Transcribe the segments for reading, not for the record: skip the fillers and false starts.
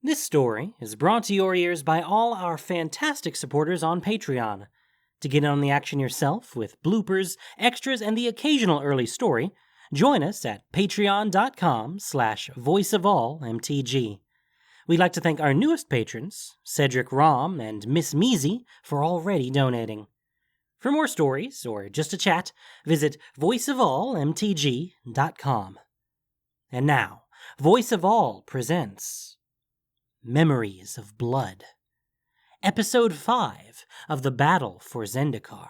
This story is brought to your ears by all our fantastic supporters on Patreon. To get in on the action yourself with bloopers, extras, and the occasional early story, join us at patreon.com/voiceofallmtg. We'd like to thank our newest patrons, Cedric Rom and Miss Measy, for already donating. For more stories, or just a chat, visit voiceofallmtg.com. And now, Voice of All presents Memories of Blood, Episode 5 of the Battle for Zendikar.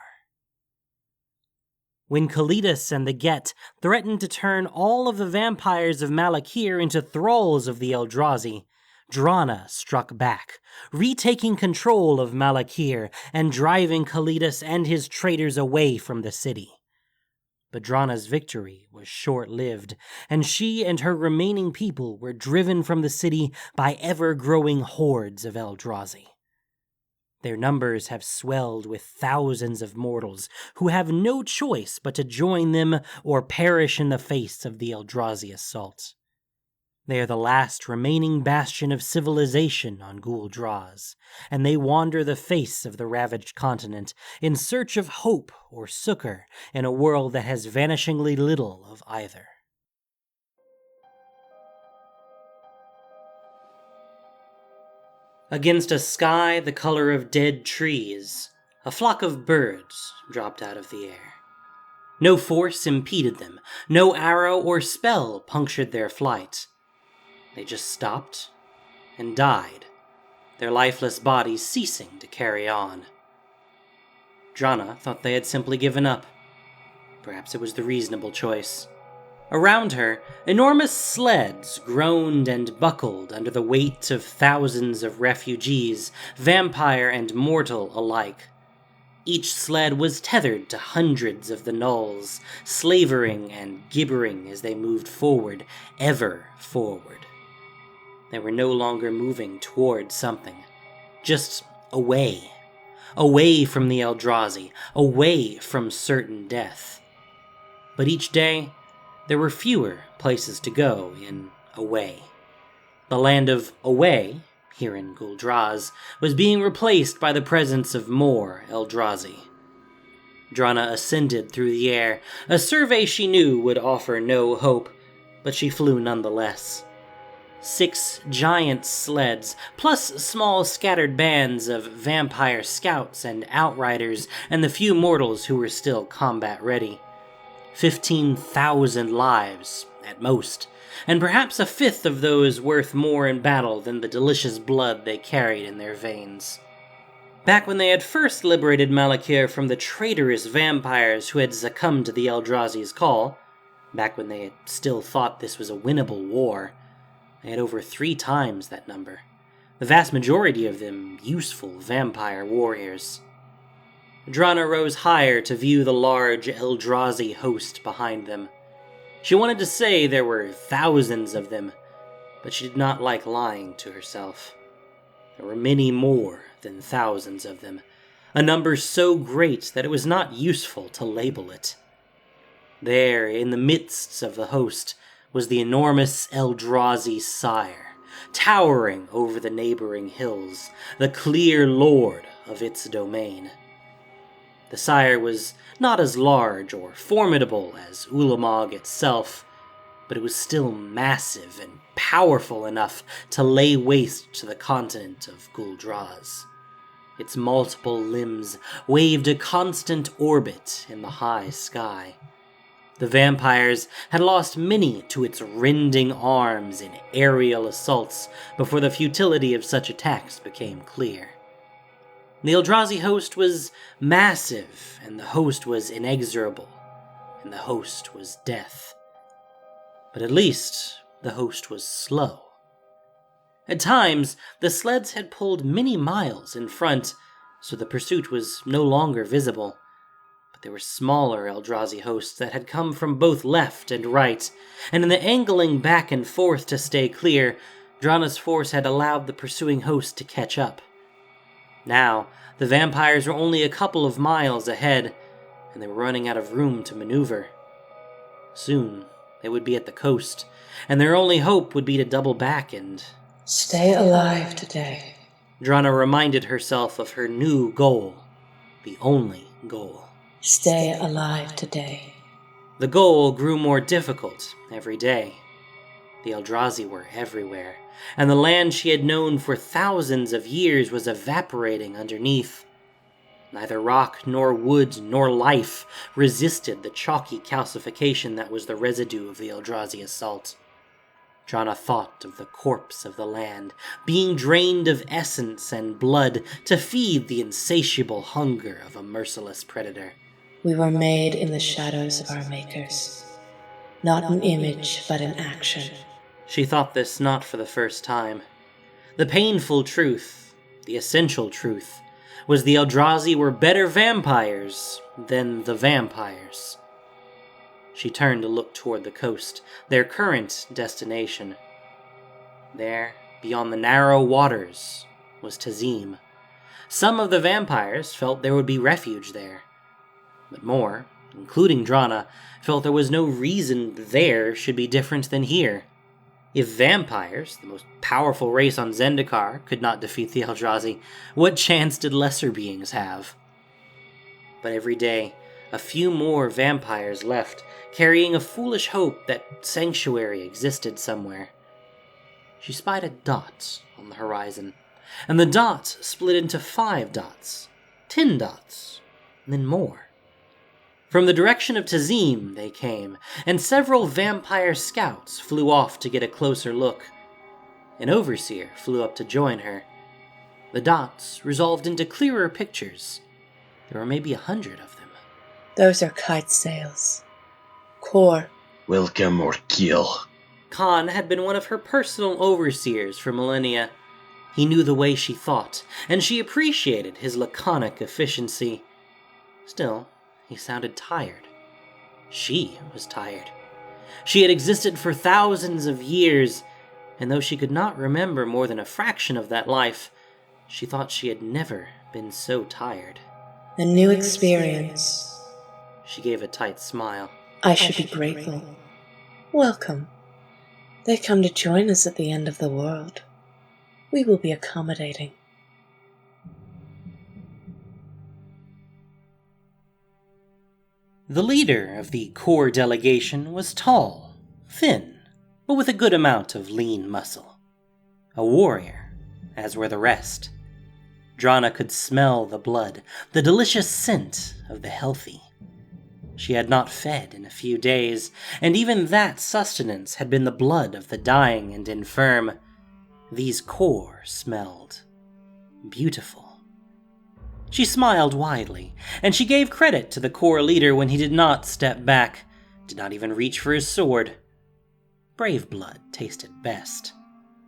When Kalidas and the Get threatened to turn all of the vampires of Malakir into thralls of the Eldrazi, Drana struck back, retaking control of Malakir and driving Kalidas and his traitors away from the city. But Drana's victory was short-lived, and she and her remaining people were driven from the city by ever-growing hordes of Eldrazi. Their numbers have swelled with thousands of mortals who have no choice but to join them or perish in the face of the Eldrazi assault. They are the last remaining bastion of civilization on Guul Draz, and they wander the face of the ravaged continent in search of hope or succor in a world that has vanishingly little of either. Against a sky the color of dead trees, a flock of birds dropped out of the air. No force impeded them, no arrow or spell punctured their flight. They just stopped and died, their lifeless bodies ceasing to carry on. Drana thought they had simply given up. Perhaps it was the reasonable choice. Around her, enormous sleds groaned and buckled under the weight of thousands of refugees, vampire and mortal alike. Each sled was tethered to hundreds of the gnolls, slavering and gibbering as they moved forward, ever forward. They were no longer moving toward something, just away. Away from the Eldrazi, away from certain death. But each day, there were fewer places to go in away. The land of away, here in Guul Draz, was being replaced by the presence of more Eldrazi. Drana ascended through the air, a survey she knew would offer no hope, but she flew nonetheless. 6 giant sleds, plus small scattered bands of vampire scouts and outriders, and the few mortals who were still combat-ready. 15,000 lives, at most, and perhaps a fifth of those worth more in battle than the delicious blood they carried in their veins. Back when they had first liberated Malakir from the traitorous vampires who had succumbed to the Eldrazi's call, back when they had still thought this was a winnable war, they had over 3 times that number, the vast majority of them useful vampire warriors. Drana rose higher to view the large Eldrazi host behind them. She wanted to say there were thousands of them, but she did not like lying to herself. There were many more than thousands of them, a number so great that it was not useful to label it. There, in the midst of the host, was the enormous Eldrazi sire, towering over the neighboring hills, the clear lord of its domain. The sire was not as large or formidable as Ulamog itself, but it was still massive and powerful enough to lay waste to the continent of Guul Draz. Its multiple limbs waved a constant orbit in the high sky. The vampires had lost many to its rending arms in aerial assaults before the futility of such attacks became clear. The Eldrazi host was massive, and the host was inexorable, and the host was death. But at least the host was slow. At times, the sleds had pulled many miles in front, so the pursuit was no longer visible. But there were smaller Eldrazi hosts that had come from both left and right, and in the angling back and forth to stay clear, Drana's force had allowed the pursuing host to catch up. Now, the vampires were only a couple of miles ahead, and they were running out of room to maneuver. Soon, they would be at the coast, and their only hope would be to double back and Stay alive today. Drana reminded herself of her new goal, the only goal. Stay alive today. The goal grew more difficult every day. The Eldrazi were everywhere, and the land she had known for thousands of years was evaporating underneath. Neither rock nor wood nor life resisted the chalky calcification that was the residue of the Eldrazi assault. Drana thought of the corpse of the land, being drained of essence and blood to feed the insatiable hunger of a merciless predator. We were made in the shadows of our makers. Not in image, but in action. She thought this not for the first time. The painful truth, the essential truth, was the Eldrazi were better vampires than the vampires. She turned to look toward the coast, their current destination. There, beyond the narrow waters, was Tazeem. Some of the vampires felt there would be refuge there, but more, including Drana, felt there was no reason there should be different than here. If vampires, the most powerful race on Zendikar, could not defeat the Eldrazi, what chance did lesser beings have? But every day, a few more vampires left, carrying a foolish hope that sanctuary existed somewhere. She spied a dot on the horizon, and the dot split into 5 dots, 10 dots, and then more. From the direction of Tazeem they came, and several vampire scouts flew off to get a closer look. An overseer flew up to join her. The dots resolved into clearer pictures. There were maybe 100 of them. Those are kite sails. Core. Welcome or kill. Khan had been one of her personal overseers for millennia. He knew the way she thought, and she appreciated his laconic efficiency. Still, he sounded tired. She was tired. She had existed for thousands of years, and though she could not remember more than a fraction of that life, she thought she had never been so tired. A new experience. She gave a tight smile. I should be grateful. Welcome. They come to join us at the end of the world. We will be accommodating. The leader of the core delegation was tall, thin, but with a good amount of lean muscle. A warrior, as were the rest. Drana could smell the blood, the delicious scent of the healthy. She had not fed in a few days, and even that sustenance had been the blood of the dying and infirm. These core smelled beautiful. She smiled widely, and she gave credit to the core leader when he did not step back, did not even reach for his sword. Brave blood tasted best.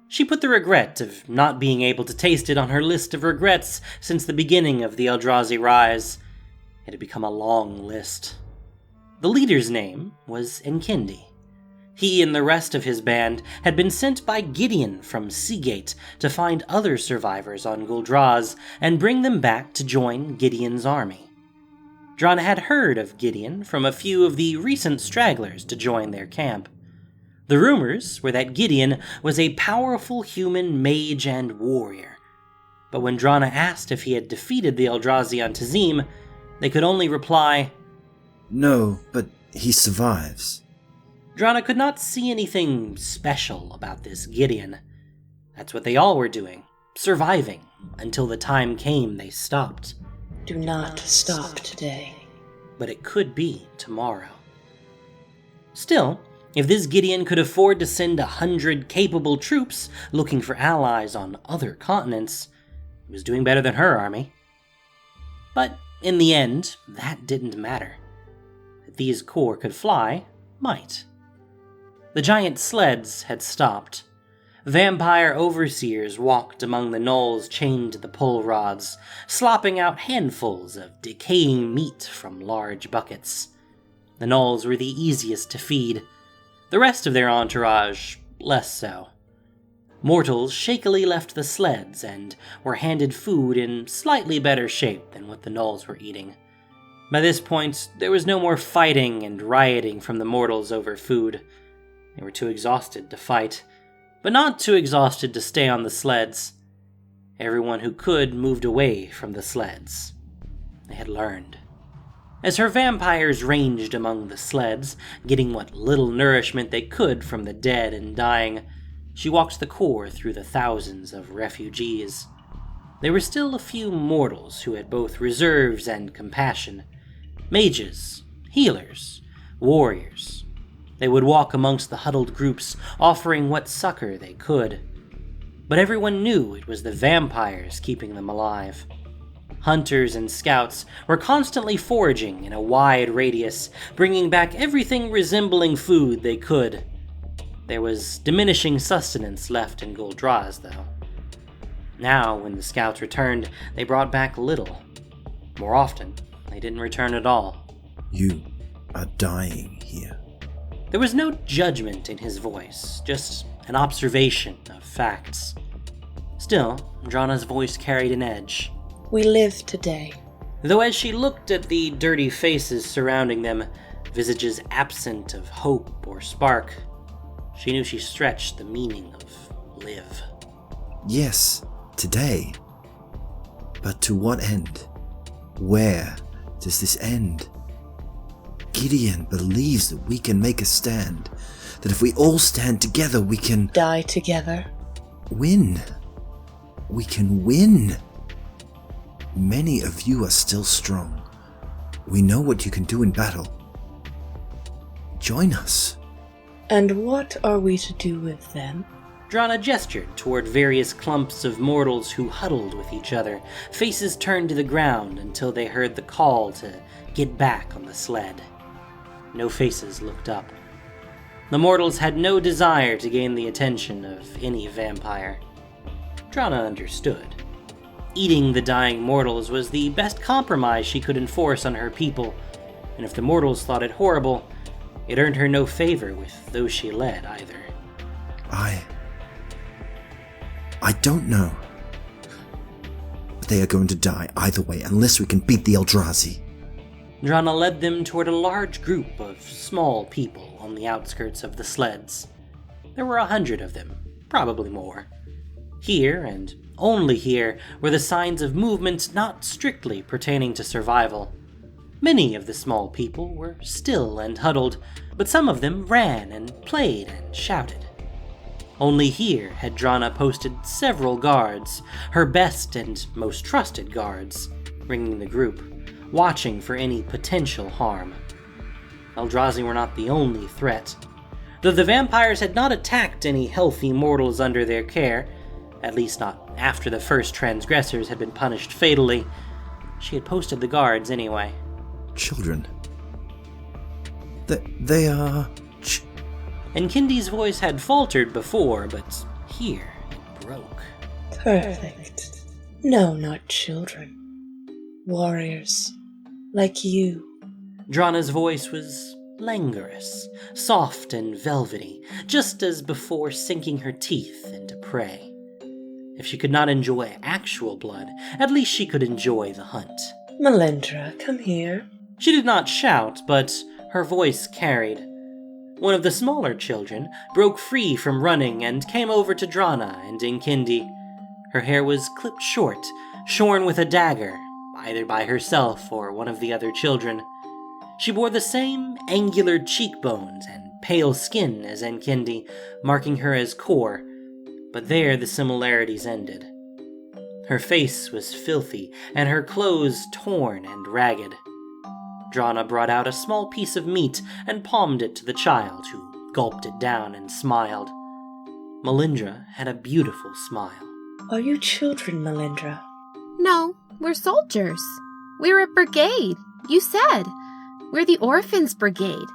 She put the regret of not being able to taste it on her list of regrets since the beginning of the Eldrazi rise. It had become a long list. The leader's name was Enkindi. He and the rest of his band had been sent by Gideon from Seagate to find other survivors on Guul Draz and bring them back to join Gideon's army. Drana had heard of Gideon from a few of the recent stragglers to join their camp. The rumors were that Gideon was a powerful human mage and warrior, but when Drana asked if he had defeated the Eldrazi on Tazeem, they could only reply, "No, but he survives." Drana could not see anything special about this Gideon. That's what they all were doing, surviving, until the time came they stopped. Do not stop today. But it could be tomorrow. Still, if this Gideon could afford to send 100 capable troops looking for allies on other continents, he was doing better than her army. But in the end, that didn't matter. That these core could fly might. The giant sleds had stopped. Vampire overseers walked among the gnolls chained to the pole rods, slopping out handfuls of decaying meat from large buckets. The gnolls were the easiest to feed. The rest of their entourage, less so. Mortals shakily left the sleds and were handed food in slightly better shape than what the gnolls were eating. By this point, there was no more fighting and rioting from the mortals over food. They were too exhausted to fight. but not too exhausted to stay on the sleds. Everyone who could moved away from the sleds. They had learned. As her vampires ranged among the sleds, getting what little nourishment they could from the dead and dying, she walked the core through the thousands of refugees. There were still a few mortals who had both reserves and compassion. Mages, healers, warriors. They would walk amongst the huddled groups, offering what succor they could. But everyone knew it was the vampires keeping them alive. Hunters and scouts were constantly foraging in a wide radius, bringing back everything resembling food they could. There was diminishing sustenance left in Guul Draz, though. Now, when the scouts returned, they brought back little. More often, they didn't return at all. You are dying here. There was no judgment in his voice, just an observation of facts. Still, Drana's voice carried an edge. We live today. Though as she looked at the dirty faces surrounding them, visages absent of hope or spark, she knew she stretched the meaning of live. Yes, today. But to what end? Where does this end? Gideon believes that we can make a stand, that if we all stand together, we can Die together. win. We can win. Many of you are still strong. We know what you can do in battle. Join us. And what are we to do with them? Drana gestured toward various clumps of mortals who huddled with each other, faces turned to the ground until they heard the call to get back on the sled. No faces looked up. The mortals had no desire to gain the attention of any vampire. Drana understood. Eating the dying mortals was the best compromise she could enforce on her people, and if the mortals thought it horrible, it earned her no favor with those she led either. I don't know. But they are going to die either way unless we can beat the Eldrazi. Drana led them toward a large group of small people on the outskirts of the sleds. There were 100 of them, probably more. Here, and only here, were the signs of movement not strictly pertaining to survival. Many of the small people were still and huddled, but some of them ran and played and shouted. Only here had Drana posted several guards, her best and most trusted guards, ringing the group, watching for any potential harm. Eldrazi were not the only threat. Though the vampires had not attacked any healthy mortals under their care, at least not after the first transgressors had been punished fatally, she had posted the guards anyway. Children. They are... And Kindy's voice had faltered before, but here it broke. Perfect. No, not children. Warriors. Like you. Drana's voice was languorous, soft and velvety, just as before sinking her teeth into prey. If she could not enjoy actual blood, at least she could enjoy the hunt. Melindra, come here. She did not shout, but her voice carried. One of the smaller children broke free from running and came over to Drana and Inkindi. Her hair was clipped short, shorn with a dagger, either by herself or one of the other children. She bore the same angular cheekbones and pale skin as Inkindi, marking her as Core, but there the similarities ended. Her face was filthy, and her clothes torn and ragged. Drana brought out a small piece of meat and palmed it to the child, who gulped it down and smiled. Melindra had a beautiful smile. Are you children, Melindra? No, we're soldiers. We're a brigade. You said. We're the orphans brigade.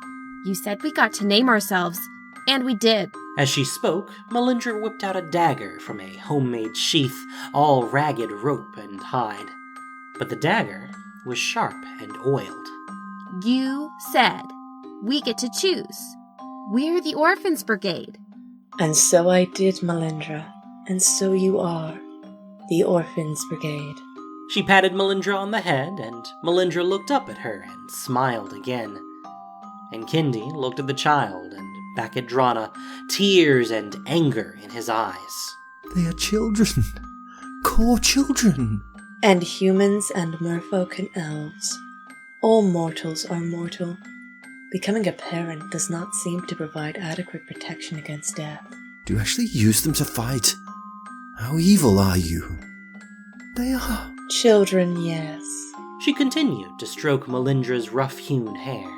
You said we got to name ourselves, and we did. As she spoke, Melindra whipped out a dagger from a homemade sheath, all ragged rope and hide. But the dagger was sharp and oiled. You said. We get to choose. We're the orphans brigade. And so I did, Melindra. And so you are. The orphans brigade. She patted Melindra on the head, and Melindra looked up at her and smiled again. And Kindy looked at the child and back at Drana, tears and anger in his eyes. They are children. Core children. And humans and merfolk and elves. All mortals are mortal. Becoming a parent does not seem to provide adequate protection against death. Do you actually use them to fight? How evil are you? They are. Children, yes. She continued to stroke Melindra's rough-hewn hair.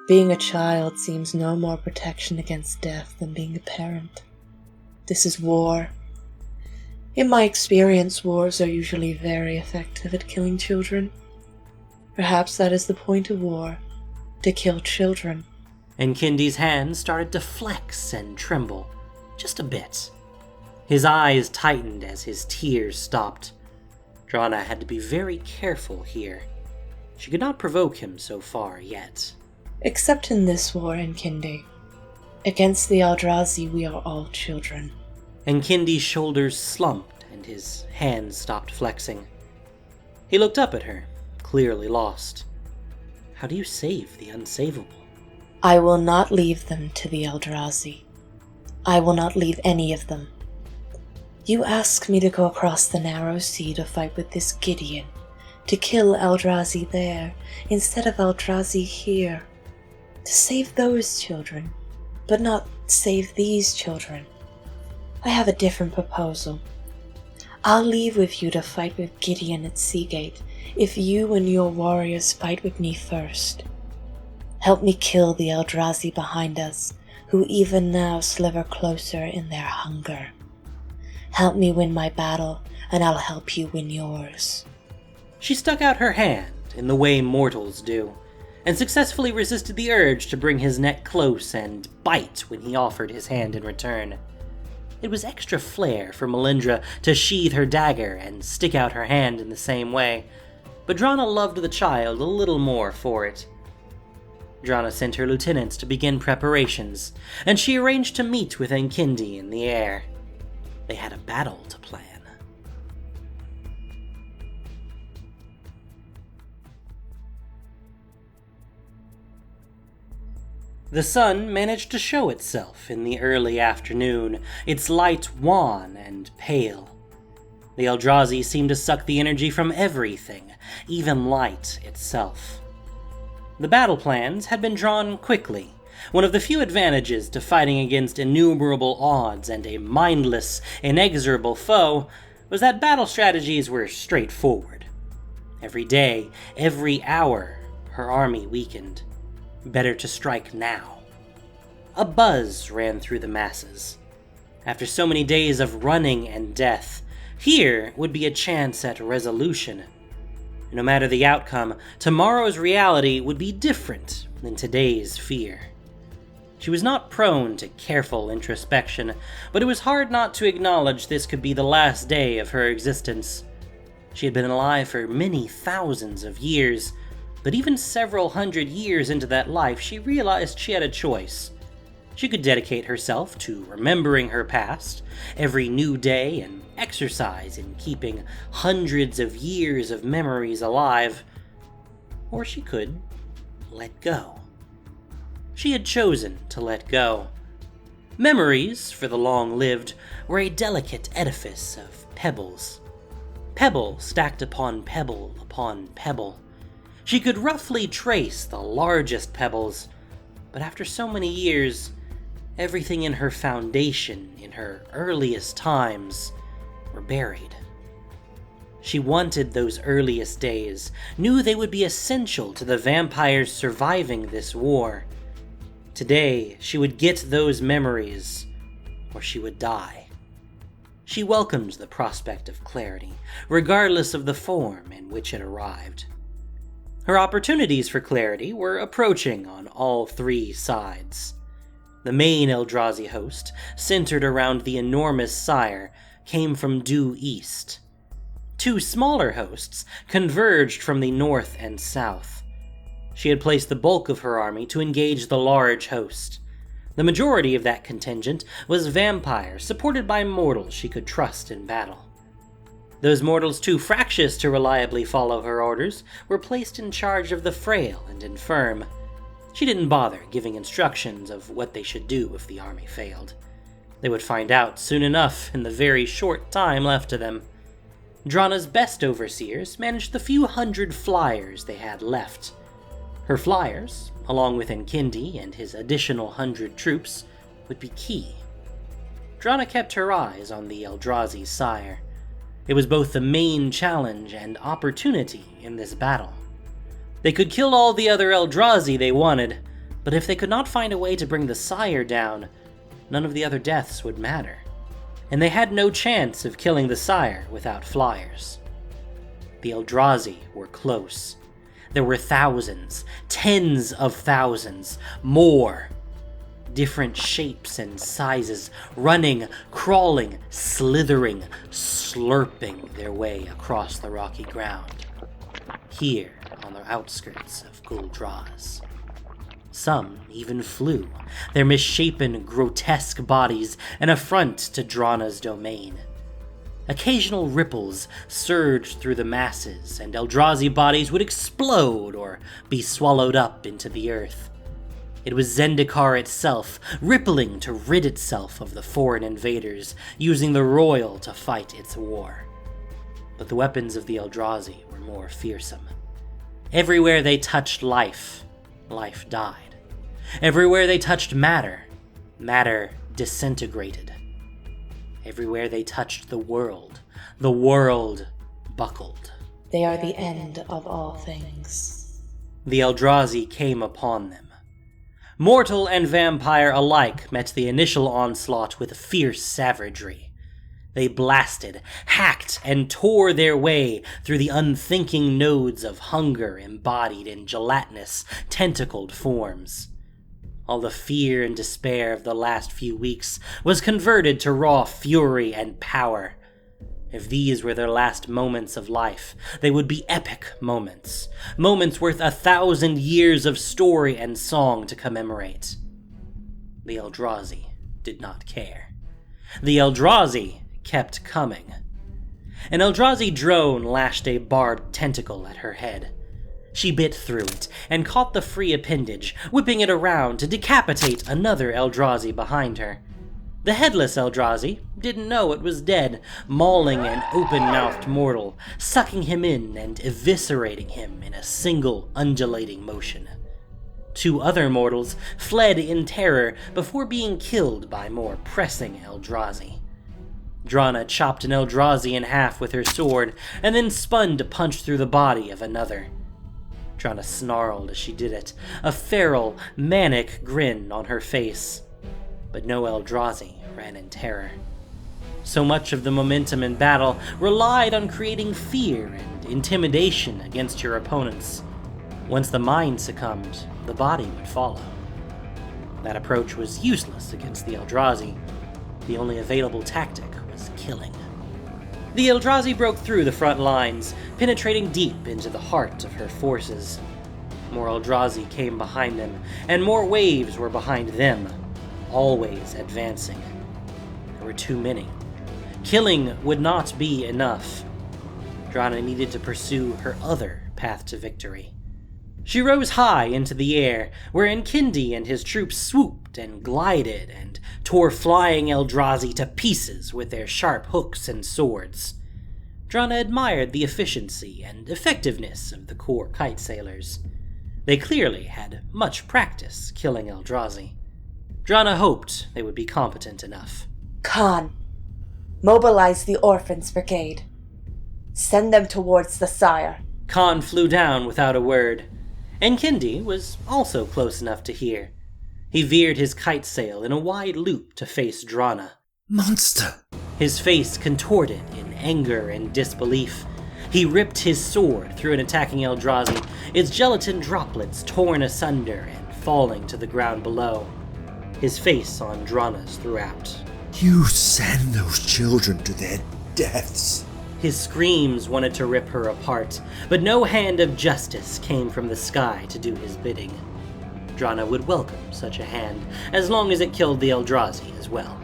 Being a child seems no more protection against death than being a parent. This is war. In my experience, wars are usually very effective at killing children. Perhaps that is the point of war, to kill children. And Kindy's hands started to flex and tremble, just a bit. His eyes tightened as his tears stopped. Drana had to be very careful here. She could not provoke him so far yet. Except in this war, Kindy. Against the Eldrazi, we are all children. And Kindy's shoulders slumped and his hands stopped flexing. He looked up at her, clearly lost. How do you save the unsavable? I will not leave them to the Eldrazi. I will not leave any of them. You ask me to go across the narrow sea to fight with this Gideon, to kill Eldrazi there instead of Eldrazi here, to save those children, but not save these children. I have a different proposal. I'll leave with you to fight with Gideon at Seagate if you and your warriors fight with me first. Help me kill the Eldrazi behind us, who even now sliver closer in their hunger. Help me win my battle, and I'll help you win yours. She stuck out her hand in the way mortals do, and successfully resisted the urge to bring his neck close and bite when he offered his hand in return. It was extra flair for Melindra to sheathe her dagger and stick out her hand in the same way, but Drana loved the child a little more for it. Drana sent her lieutenants to begin preparations, and she arranged to meet with Enkindi in the air. They had a battle to plan. The sun managed to show itself in the early afternoon, its light wan and pale. The Eldrazi seemed to suck the energy from everything, even light itself. The battle plans had been drawn quickly. One of the few advantages to fighting against innumerable odds and a mindless, inexorable foe was that battle strategies were straightforward. Every day, every hour, her army weakened. Better to strike now. A buzz ran through the masses. After so many days of running and death, here would be a chance at resolution. No matter the outcome, tomorrow's reality would be different than today's fear. She was not prone to careful introspection, but it was hard not to acknowledge this could be the last day of her existence. She had been alive for many thousands of years, but even several hundred years into that life, she realized she had a choice. She could dedicate herself to remembering her past every new day and exercise in keeping hundreds of years of memories alive, or she could let go. She had chosen to let go. Memories, for the long-lived, were a delicate edifice of pebbles. Pebble stacked upon pebble upon pebble. She could roughly trace the largest pebbles, but after so many years, everything in her foundation, in her earliest times, were buried. She wanted those earliest days, knew they would be essential to the vampires surviving this war. Today, she would get those memories, or she would die. She welcomed the prospect of clarity, regardless of the form in which it arrived. Her opportunities for clarity were approaching on all three sides. The main Eldrazi host, centered around the enormous sire, came from due east. Two smaller hosts converged from the north and south. She had placed the bulk of her army to engage the large host. The majority of that contingent was vampires, supported by mortals she could trust in battle. Those mortals too fractious to reliably follow her orders were placed in charge of the frail and infirm. She didn't bother giving instructions of what they should do if the army failed. They would find out soon enough in the very short time left to them. Drana's best overseers managed the few hundred flyers they had left. Her flyers, along with Enkindi and his additional 100 troops, would be key. Drana kept her eyes on the Eldrazi sire. It was both the main challenge and opportunity in this battle. They could kill all the other Eldrazi they wanted, but if they could not find a way to bring the sire down, none of the other deaths would matter. And they had no chance of killing the sire without flyers. The Eldrazi were close. There were thousands, tens of thousands, more. Different shapes and sizes, running, crawling, slithering, slurping their way across the rocky ground. Here, on the outskirts of Guul Draz. Some even flew, their misshapen, grotesque bodies an affront to Drana's domain. Occasional ripples surged through the masses, and Eldrazi bodies would explode or be swallowed up into the earth. It was Zendikar itself, rippling to rid itself of the foreign invaders, using the royal to fight its war. But the weapons of the Eldrazi were more fearsome. Everywhere they touched life, life died. Everywhere they touched matter, matter disintegrated. Everywhere they touched the world buckled. They are the end of all things. The Eldrazi came upon them. Mortal and vampire alike met the initial onslaught with fierce savagery. They blasted, hacked, and tore their way through the unthinking nodes of hunger embodied in gelatinous, tentacled forms. All the fear and despair of the last few weeks was converted to raw fury and power. If these were their last moments of life, they would be epic moments. Moments worth 1,000 years of story and song to commemorate. The Eldrazi did not care. The Eldrazi kept coming. An Eldrazi drone lashed a barbed tentacle at her head. She bit through it and caught the free appendage, whipping it around to decapitate another Eldrazi behind her. The headless Eldrazi didn't know it was dead, mauling an open-mouthed mortal, sucking him in and eviscerating him in a single undulating motion. 2 other mortals fled in terror before being killed by more pressing Eldrazi. Drana chopped an Eldrazi in half with her sword, and then spun to punch through the body of another. Drana snarled as she did it, a feral, manic grin on her face. But no Eldrazi ran in terror. So much of the momentum in battle relied on creating fear and intimidation against your opponents. Once the mind succumbed, the body would follow. That approach was useless against the Eldrazi. The only available tactic was killing. The Eldrazi broke through the front lines, penetrating deep into the heart of her forces. More Eldrazi came behind them, and more waves were behind them, always advancing. There were too many. Killing would not be enough. Drana needed to pursue her other path to victory. She rose high into the air, where Enkindi and his troops swooped and glided and tore flying Eldrazi to pieces with their sharp hooks and swords. Drana admired the efficiency and effectiveness of the core kite sailors. They clearly had much practice killing Eldrazi. Drana hoped they would be competent enough. Khan, mobilize the orphans brigade. Send them towards the sire. Khan flew down without a word. Enkindi was also close enough to hear. He veered his kite sail in a wide loop to face Drana. Monster! His face contorted in anger and disbelief. He ripped his sword through an attacking Eldrazi, its gelatin droplets torn asunder and falling to the ground below. His face on Drana's throughout. You send those children to their deaths. His screams wanted to rip her apart, but no hand of justice came from the sky to do his bidding. Drana would welcome such a hand, as long as it killed the Eldrazi as well.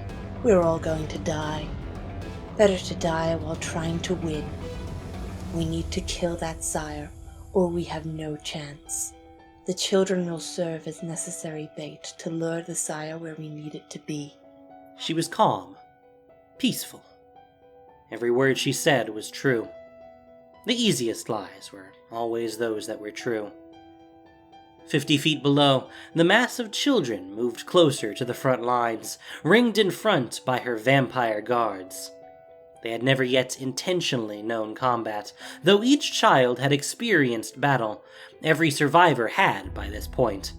We're all going to die. Better to die while trying to win. We need to kill that sire, or we have no chance. The children will serve as necessary bait to lure the sire where we need it to be. She was calm, peaceful. Every word she said was true. The easiest lies were always those that were true. 50 feet below, the mass of children moved closer to the front lines, ringed in front by her vampire guards. They had never yet intentionally known combat, though each child had experienced battle. Every survivor had by this point.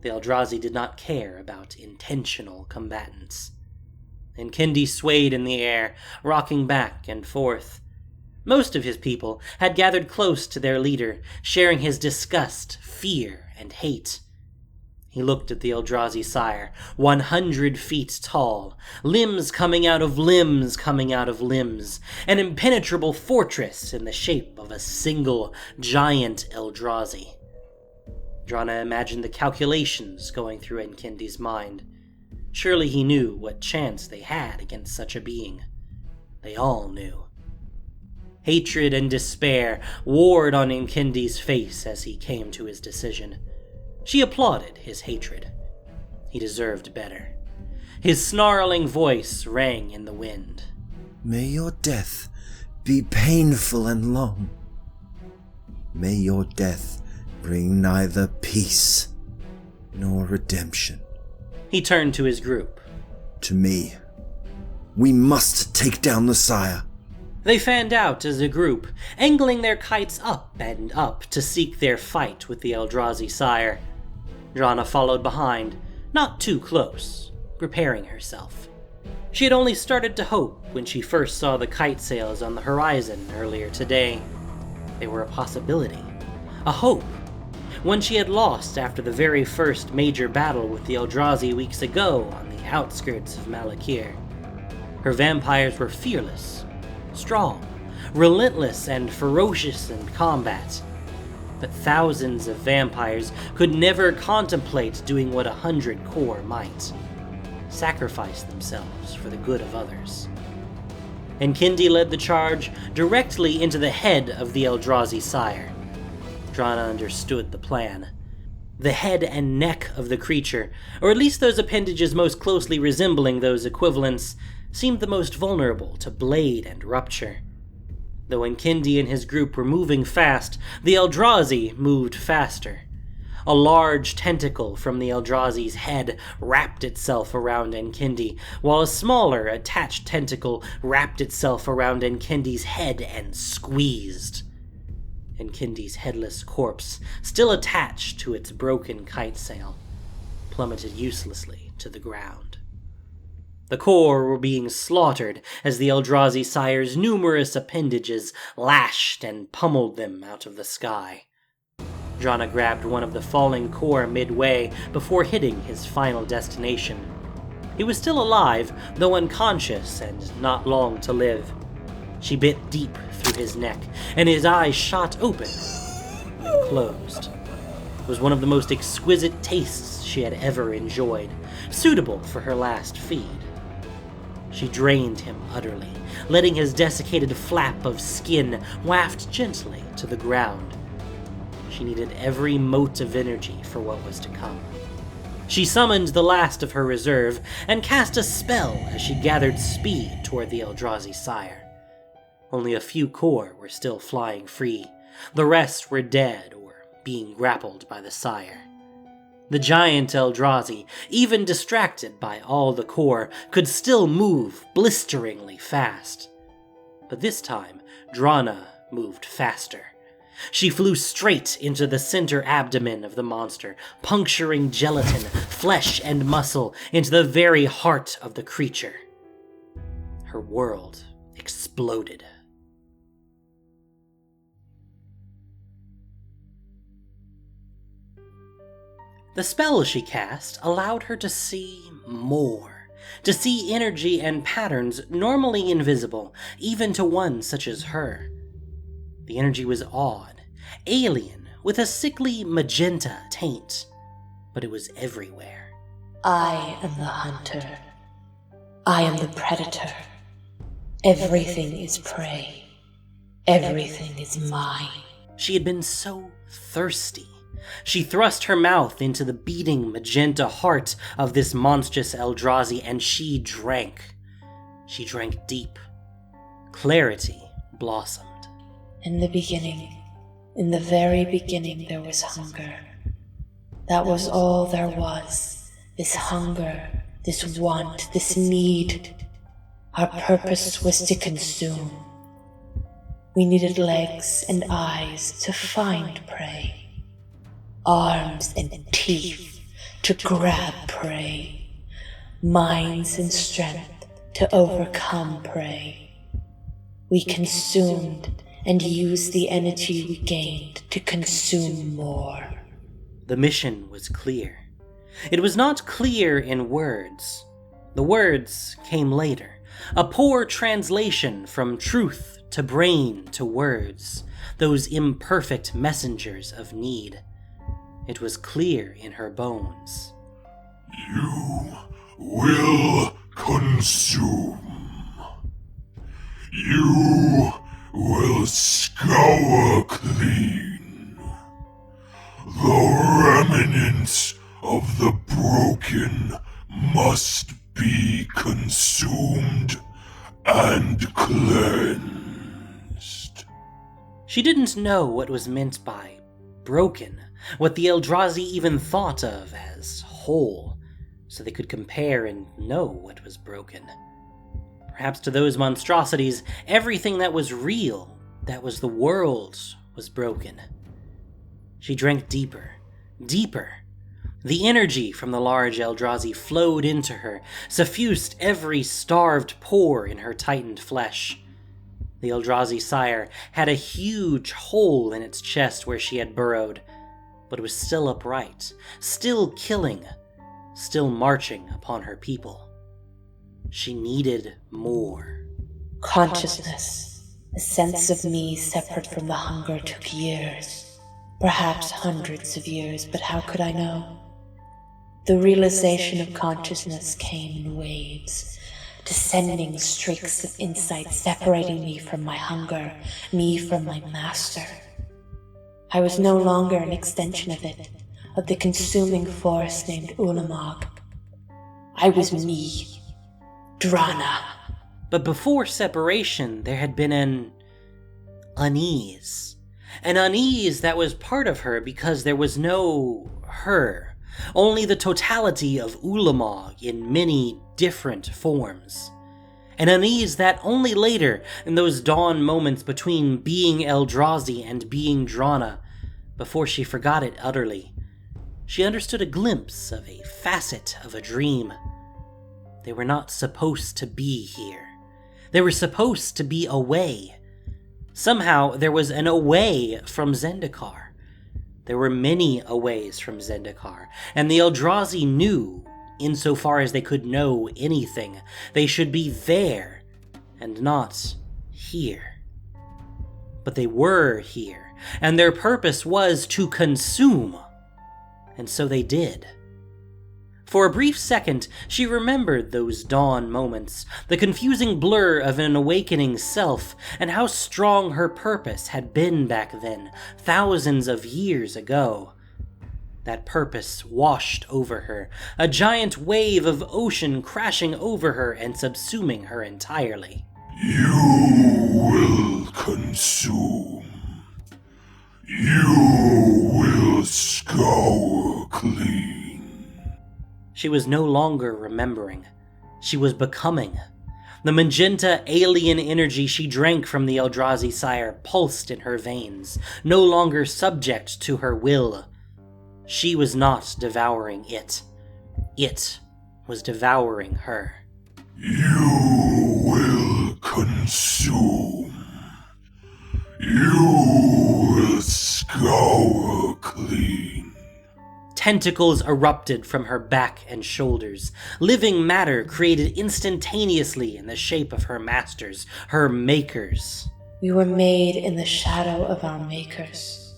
The Eldrazi did not care about intentional combatants. Nkindi swayed in the air, rocking back and forth. Most of his people had gathered close to their leader, sharing his disgust, fear, and hate. He looked at the Eldrazi sire, 100 feet tall, limbs coming out of limbs coming out of limbs, an impenetrable fortress in the shape of a single giant Eldrazi. Drana imagined the calculations going through Nkindi's mind. Surely he knew what chance they had against such a being. They all knew. Hatred and despair warred on Nkindi's face as he came to his decision. She applauded his hatred. He deserved better. His snarling voice rang in the wind. May your death be painful and long. May your death bring neither peace nor redemption. He turned to his group. To me, we must take down the sire. They fanned out as a group, angling their kites up and up to seek their fight with the Eldrazi sire. Drana followed behind, not too close, preparing herself. She had only started to hope when she first saw the kite sails on the horizon earlier today. They were a possibility, a hope, one she had lost after the very first major battle with the Eldrazi weeks ago on the outskirts of MacLeod. Her vampires were fearless, strong, relentless, and ferocious in combat. But thousands of vampires could never contemplate doing what 100 core might: sacrifice themselves for the good of others. Nkindi led the charge directly into the head of the Eldrazi sire. Drana understood the plan. The head and neck of the creature, or at least those appendages most closely resembling those equivalents, seemed the most vulnerable to blade and rupture. Though Nkindi and his group were moving fast, the Eldrazi moved faster. A large tentacle from the Eldrazi's head wrapped itself around Nkindi, while a smaller, attached tentacle wrapped itself around Nkindi's head and squeezed. Nkindi's headless corpse, still attached to its broken kite sail, plummeted uselessly to the ground. The core were being slaughtered as the Eldrazi sire's numerous appendages lashed and pummeled them out of the sky. Drana grabbed one of the falling core midway before hitting his final destination. He was still alive, though unconscious and not long to live. She bit deep through his neck, and his eyes shot open and closed. It was one of the most exquisite tastes she had ever enjoyed, suitable for her last feed. She drained him utterly, letting his desiccated flap of skin waft gently to the ground. She needed every mote of energy for what was to come. She summoned the last of her reserve and cast a spell as she gathered speed toward the Eldrazi sire. Only a few core were still flying free. The rest were dead or being grappled by the sire. The giant Eldrazi, even distracted by all the core, could still move blisteringly fast. But this time, Drana moved faster. She flew straight into the center abdomen of the monster, puncturing gelatin, flesh, and muscle into the very heart of the creature. Her world exploded. The spell she cast allowed her to see more, to see energy and patterns normally invisible, even to one such as her. The energy was odd, alien, with a sickly magenta taint, but it was everywhere. I am the hunter. I am the predator. Everything is prey. Everything is mine. She had been so thirsty, She thrust her mouth into the beating magenta heart of this monstrous Eldrazi, and she drank. She drank deep. Clarity blossomed. In the beginning, in the very beginning, there was hunger. That was all there was. This hunger, this want, this need. Our purpose was to consume. We needed legs and eyes to find prey, arms and teeth to grab prey, minds and strength to overcome prey. We consumed and used the energy we gained to consume more. The mission was clear. It was not clear in words. The words came later. A poor translation from truth to brain to words, those imperfect messengers of need. It was clear in her bones. You will consume. You will scour clean. The remnants of the broken must be consumed and cleansed. She didn't know what was meant by broken, what the Eldrazi even thought of as whole, so they could compare and know what was broken. Perhaps to those monstrosities, everything that was real, that was the world, was broken. She drank deeper, deeper. The energy from the large Eldrazi flowed into her, suffused every starved pore in her tightened flesh. The Eldrazi sire had a huge hole in its chest where she had burrowed, but it was still upright, still killing, still marching upon her people. She needed more. Consciousness, a sense of me separate from the hunger, took years, perhaps hundreds of years, but how could I know? The realization of consciousness came in waves, descending streaks of insight separating me from my hunger, me from my master. I was no longer an extension of it, of the consuming force named Ulamog. I was me, Drana. But before separation, there had been an unease. An unease that was part of her because there was no her. Only the totality of Ulamog in many different forms. An unease that only later, in those dawn moments between being Eldrazi and being Drana, before she forgot it utterly, she understood a glimpse of a facet of a dream. They were not supposed to be here. They were supposed to be away. Somehow there was an away from Zendikar. There were many aways from Zendikar, and the Eldrazi knew, insofar as they could know anything, they should be there, and not here. But they were here, and their purpose was to consume, and so they did. For a brief second, she remembered those dawn moments, the confusing blur of an awakening self, and how strong her purpose had been back then, thousands of years ago. That purpose washed over her, a giant wave of ocean crashing over her and subsuming her entirely. You will consume. You will scour clean. She was no longer remembering. She was becoming. The magenta alien energy she drank from the Eldrazi sire pulsed in her veins, no longer subject to her will. She was not devouring it. It was devouring her. You will consume. You will scour clean. Tentacles erupted from her back and shoulders. Living matter created instantaneously in the shape of her masters, her makers. We were made in the shadow of our makers.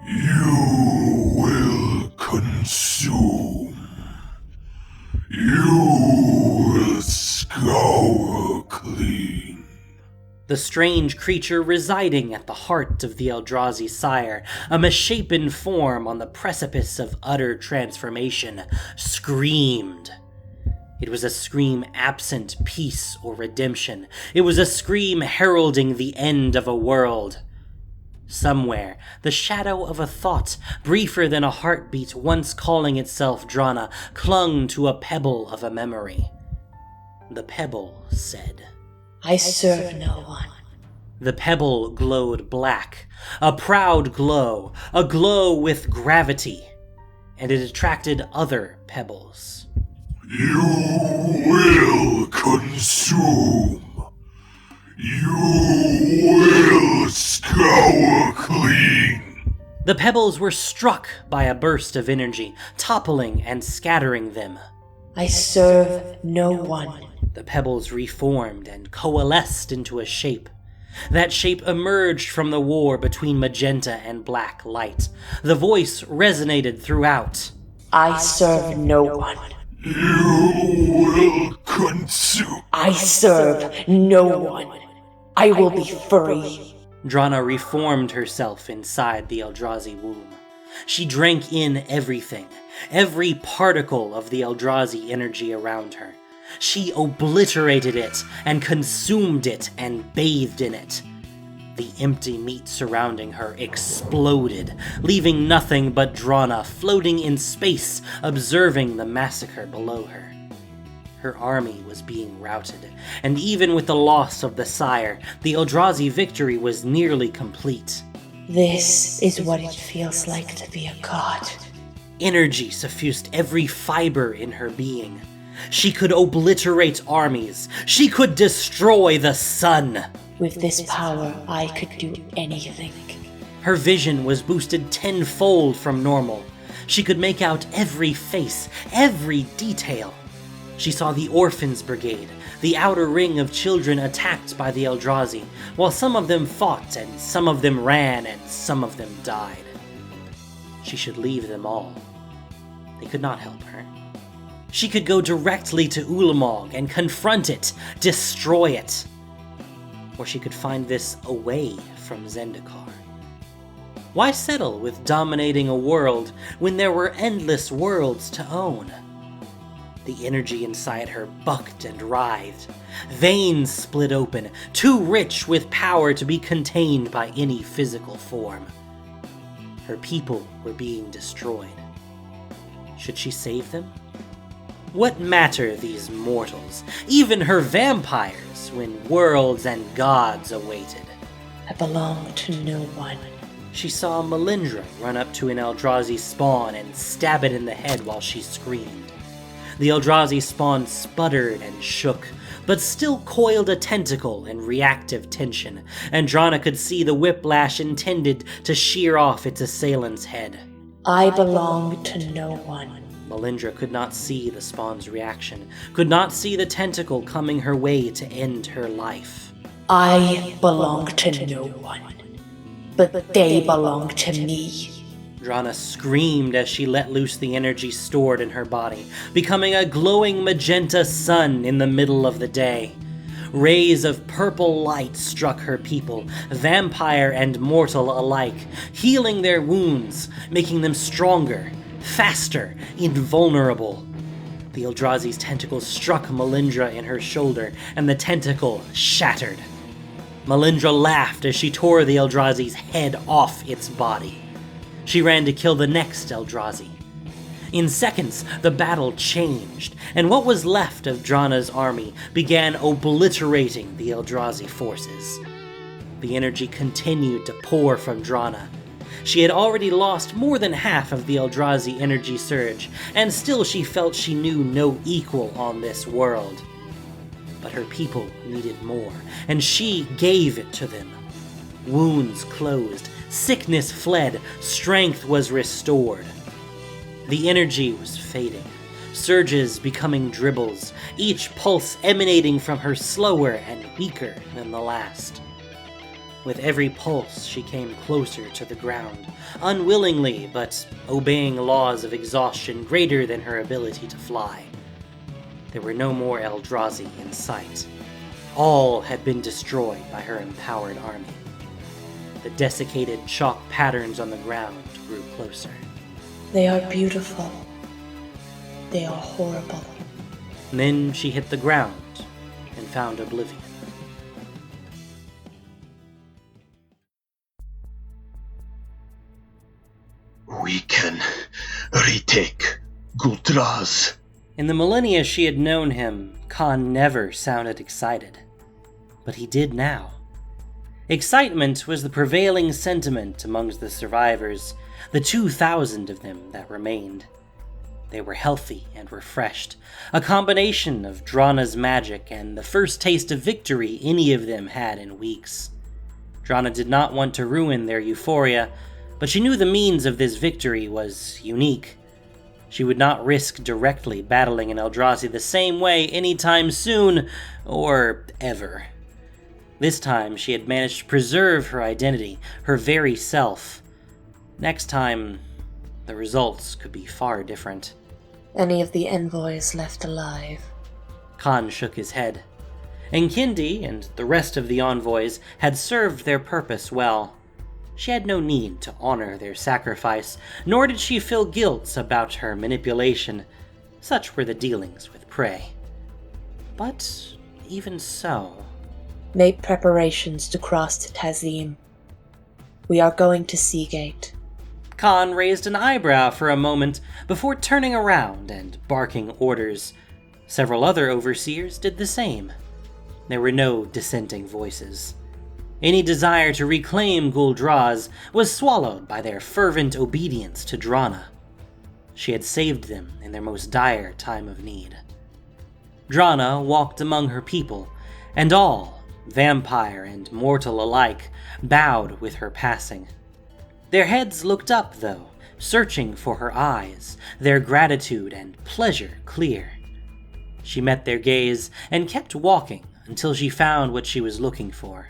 You will consume. You will scour clean. The strange creature residing at the heart of the Eldrazi sire, a misshapen form on the precipice of utter transformation, screamed. It was a scream absent peace or redemption. It was a scream heralding the end of a world. Somewhere, the shadow of a thought, briefer than a heartbeat once calling itself Drana, clung to a pebble of a memory. The pebble said, I serve no one. The pebble glowed black, a proud glow, a glow with gravity, and it attracted other pebbles. You will consume. You will scour clean. The pebbles were struck by a burst of energy, toppling and scattering them. I serve no one. The pebbles reformed and coalesced into a shape. That shape emerged from the war between magenta and black light. The voice resonated throughout. I serve no one. You will consume. I serve no one. I will be free. Drana reformed herself inside the Eldrazi womb. She drank in everything, every particle of the Eldrazi energy around her. She obliterated it and consumed it and bathed in it. The empty meat surrounding her exploded, leaving nothing but Drana floating in space, observing the massacre below her. Her army was being routed, and even with the loss of the sire, the Eldrazi victory was nearly complete. This is what it feels like to be a god. Energy suffused every fiber in her being. She could obliterate armies. She could destroy the sun. With this power, I could do anything. Her vision was boosted tenfold from normal. She could make out every face, every detail. She saw the orphans brigade, the outer ring of children attacked by the Eldrazi, while some of them fought and some of them ran and some of them died. She should leave them all. They could not help her. She could go directly to Ulamog and confront it, destroy it. Or she could find this away from Zendikar. Why settle with dominating a world when there were endless worlds to own? The energy inside her bucked and writhed. Veins split open, too rich with power to be contained by any physical form. Her people were being destroyed. Should she save them? What matter these mortals, even her vampires, when worlds and gods awaited? I belong to no one. She saw Melindra run up to an Eldrazi spawn and stab it in the head while she screamed. The Eldrazi spawn sputtered and shook, but still coiled a tentacle in reactive tension, and Drana could see the whiplash intended to shear off its assailant's head. I belong to no one. Melindra could not see the spawn's reaction, could not see the tentacle coming her way to end her life. I belong to no one, but they belong to me. Drana screamed as she let loose the energy stored in her body, becoming a glowing magenta sun in the middle of the day. Rays of purple light struck her people, vampire and mortal alike, healing their wounds, making them stronger, faster, invulnerable. The Eldrazi's tentacles struck Melindra in her shoulder, and the tentacle shattered. Melindra laughed as she tore the Eldrazi's head off its body. She ran to kill the next Eldrazi. In seconds, the battle changed, and what was left of Drana's army began obliterating the Eldrazi forces. The energy continued to pour from Drana. She had already lost more than half of the Eldrazi energy surge, and still she felt she knew no equal on this world. But her people needed more, and she gave it to them. Wounds closed, sickness fled, strength was restored. The energy was fading, surges becoming dribbles, each pulse emanating from her slower and weaker than the last. With every pulse, she came closer to the ground, unwillingly but obeying laws of exhaustion greater than her ability to fly. There were no more Eldrazi in sight. All had been destroyed by her empowered army. The desiccated chalk patterns on the ground grew closer. They are beautiful. They are horrible. And then she hit the ground and found oblivion. We can retake Guul Draz. In the millennia she had known him, Khan never sounded excited. But he did now. Excitement was the prevailing sentiment amongst the survivors, the 2,000 of them that remained. They were healthy and refreshed, a combination of Drana's magic and the first taste of victory any of them had in weeks. Drana did not want to ruin their euphoria, but she knew the means of this victory was unique. She would not risk directly battling an Eldrazi the same way anytime soon, or ever. This time she had managed to preserve her identity, her very self. Next time, the results could be far different. Any of the envoys left alive? Khan shook his head. Enkindi and the rest of the envoys had served their purpose well. She had no need to honor their sacrifice, nor did she feel guilt about her manipulation. Such were the dealings with prey. But even so... Make preparations to cross to Tazim. We are going to Seagate. Khan raised an eyebrow for a moment before turning around and barking orders. Several other overseers did the same. There were no dissenting voices. Any desire to reclaim Guul Draz was swallowed by their fervent obedience to Drana. She had saved them in their most dire time of need. Drana walked among her people, and all, vampire and mortal alike, bowed with her passing. Their heads looked up, though, searching for her eyes, their gratitude and pleasure clear. She met their gaze and kept walking until she found what she was looking for.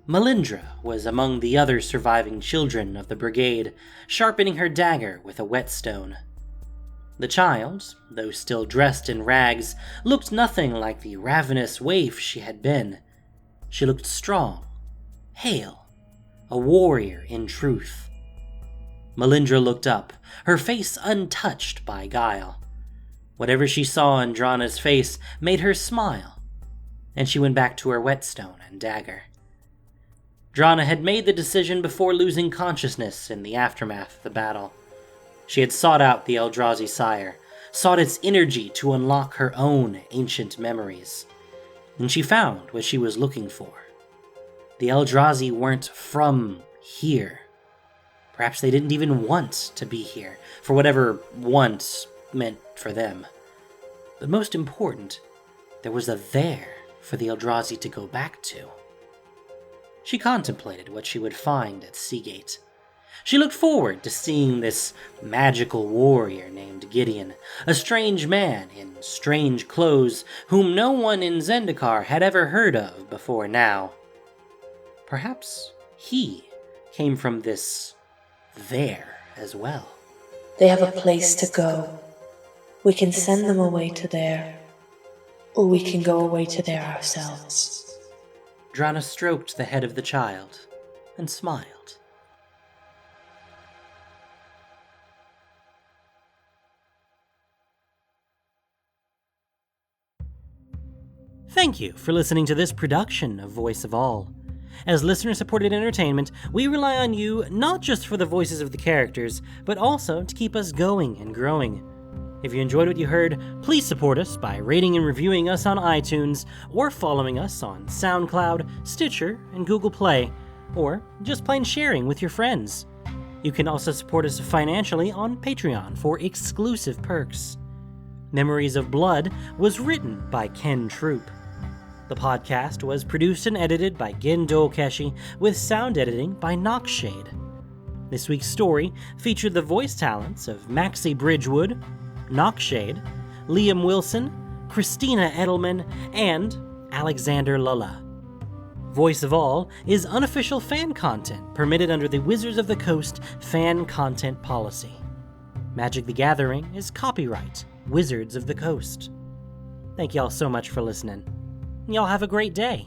Melindra was among the other surviving children of the brigade, sharpening her dagger with a whetstone. The child, though still dressed in rags, looked nothing like the ravenous waif she had been. She looked strong, hale, a warrior in truth. Melindra looked up, her face untouched by guile. Whatever she saw in Drana's face made her smile, and she went back to her whetstone and dagger. Drana had made the decision before losing consciousness in the aftermath of the battle. She had sought out the Eldrazi sire, sought its energy to unlock her own ancient memories. And she found what she was looking for. The Eldrazi weren't from here. Perhaps they didn't even want to be here, for whatever want meant for them. But most important, there was a there for the Eldrazi to go back to. She contemplated what she would find at Seagate. She looked forward to seeing this magical warrior named Gideon, a strange man in strange clothes whom no one in Zendikar had ever heard of before now. Perhaps he came from this there as well. They have a place to go. We can send them away to there, or we can go away to there ourselves. Drana stroked the head of the child and smiled. Thank you for listening to this production of Voice of All. As listener-supported entertainment, we rely on you not just for the voices of the characters, but also to keep us going and growing. If you enjoyed what you heard, please support us by rating and reviewing us on iTunes, or following us on SoundCloud, Stitcher, and Google Play, or just plain sharing with your friends. You can also support us financially on Patreon for exclusive perks. Memories of Blood was written by Ken Troop. The podcast was produced and edited by Gen Dokeshi, with sound editing by Noxshade. This week's story featured the voice talents of Maxie Bridgewood, Noxshade, Liam Wilson, Christina Edelman, and Alexander Leleux. Voice of All is unofficial fan content permitted under the Wizards of the Coast fan content policy. Magic the Gathering is copyright Wizards of the Coast. Thank y'all so much for listening. Y'all have a great day.